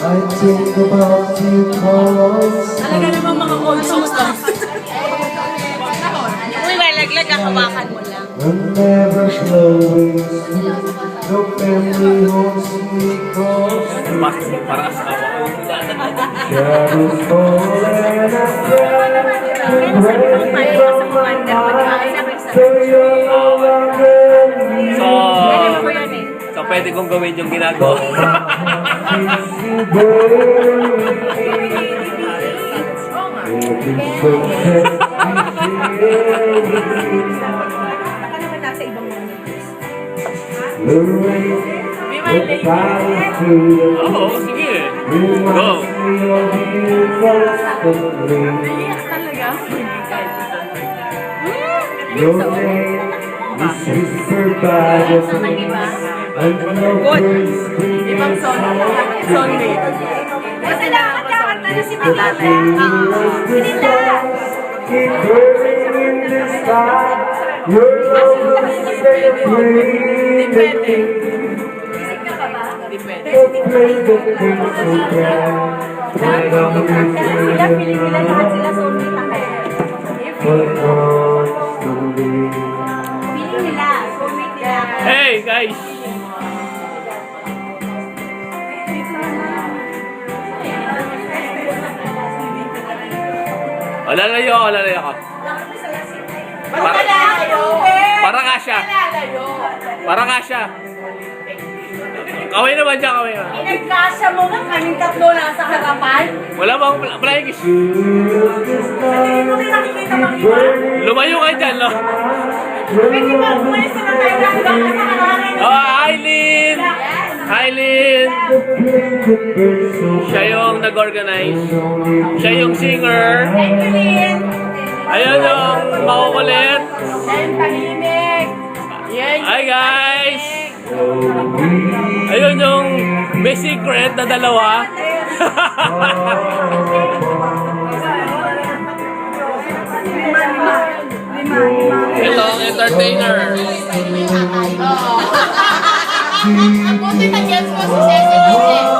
I think about you close. Talaga naman mga old songs lang. Uy, malaglag ang hawakan mo lang. I'm never close. No memory holds me close. Para asawa ko. Shadows fall and I pray from my heart. So you're no longer me. So pwede kong gawin yung ginagawa. Oo, sige. Go. Your name is whispered by the breeze, and no words Ibang song. Soulmate. Kasi nakakanta na si Matata. keep burning in the sky. Your love will stay free. Play the thing so bright. Why don't you Sila, feeling nila lahat sila soulmate na kaya. What wants to be? Feeling nila, soulmate nila. Hey, guys! Lalayo ako. Para nga siya. Kaway naman dyan, kaway naman. Nagkasya mo nga, kaming tatlo nasa harapan. Wala bang flying kiss? Hindi mo rin nakikita mag-iba. Lumayo kayo dyan, no? Pwede ba umalis na tayo dahil baka sa harapan? Oh, Aileen! Aileen! Siya yung nag-organize. Siya yung singer. Thank you, Lynn. Ayun yung makukulit. Siya yung tahimik. Yan. Hi, guys! Ayun yung may secret na dalawa. Ito ang entertainer. Buti na gets mo si Cecil.